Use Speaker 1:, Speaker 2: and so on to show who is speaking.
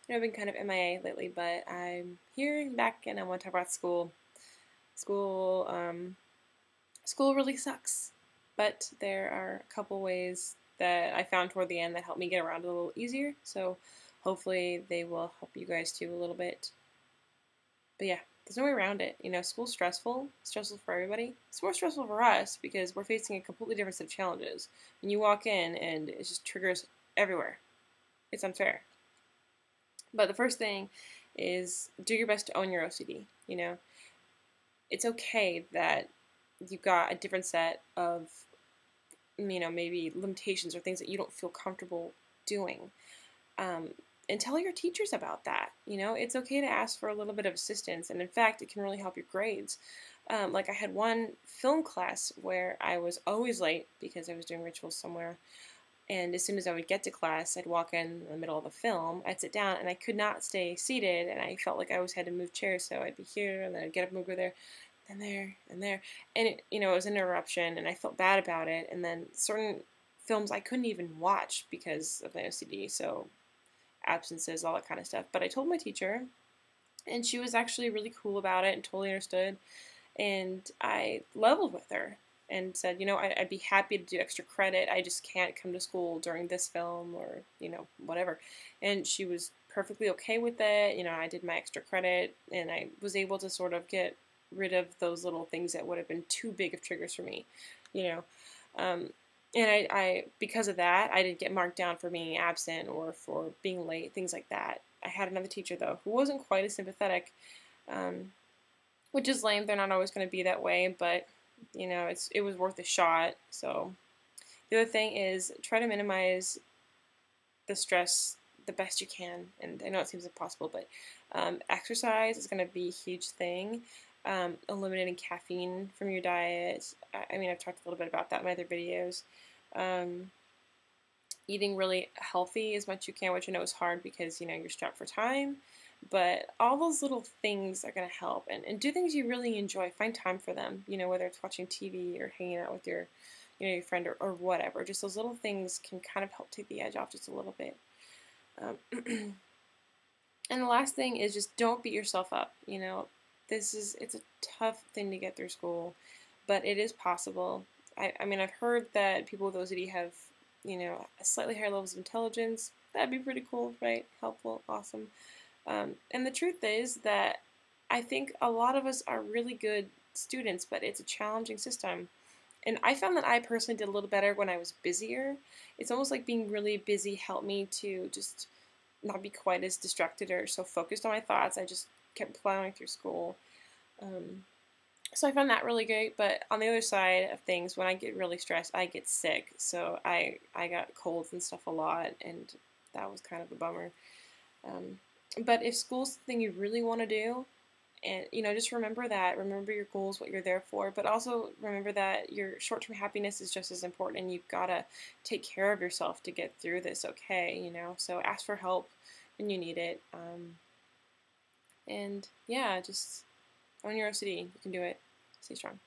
Speaker 1: I've been kind of MIA lately, but I'm here and back, and I want to talk about school. School, school really sucks, but there are a couple ways that I found toward the end that helped me get around it a little easier. So hopefully they will help you guys too a little bit. But yeah, there's no way around it. School's stressful, stressful for everybody. It's more stressful for us because we're facing a completely different set of challenges. When you walk in and it just triggers everywhere, it's unfair. But the first thing is do your best to own your OCD. It's okay that you've got a different set of, maybe limitations or things that you don't feel comfortable doing. Um, and tell your teachers about that. It's okay to ask for a little bit of assistance. And in fact, it can really help your grades. Like I had one film class where I was always late because I was doing rituals somewhere. And as soon as I would get to class, I'd walk in the middle of the film, I'd sit down, and I could not stay seated, and I felt like I always had to move chairs, so I'd be here, and then I'd get up and move over there, and there, and there. And, it was an interruption, and I felt bad about it, and then certain films I couldn't even watch because of my OCD, so absences, all that kind of stuff. But I told my teacher, and she was actually really cool about it and totally understood, and I leveled with her and said, I'd be happy to do extra credit. I just can't come to school during this film or, whatever. And she was perfectly okay with it. I did my extra credit and I was able to sort of get rid of those little things that would have been too big of triggers for me, you know. Um, and I, because of that, I didn't get marked down for being absent or for being late, things like that. I had another teacher, though, who wasn't quite as sympathetic, um, which is lame. They're not always going to be that way, but it was worth a shot. So the other thing is try to minimize the stress the best you can. And I know it seems impossible, but exercise is going to be a huge thing. Eliminating caffeine from your diet. I mean, I've talked a little bit about that in my other videos. Um, Eating really healthy as much as you can, which I know is hard because you're strapped for time. But all those little things are going to help, and do things you really enjoy. Find time for them. Whether it's watching TV or hanging out with your friend or whatever. Just those little things can kind of help take the edge off just a little bit. Um, and the last thing is just don't beat yourself up. It's a tough thing to get through school, but it is possible. I mean, I've heard that people with OCD have, slightly higher levels of intelligence. That'd be pretty cool, right? Helpful, awesome. And the truth is that I think a lot of us are really good students, but it's a challenging system. And I found that I personally did a little better when I was busier. It's almost like being really busy helped me to just not be quite as distracted or so focused on my thoughts. I just kept plowing through school. So I found that really great. But on the other side of things, when I get really stressed, I get sick. So I got colds and stuff a lot, and that was kind of a bummer. But if school's something you really want to do, and just remember that. Remember your goals, what you're there for, but also remember that your short-term happiness is just as important, and you've got to take care of yourself to get through this. Okay, so ask for help when you need it. And yeah, just own your OCD. You can do it. Stay strong.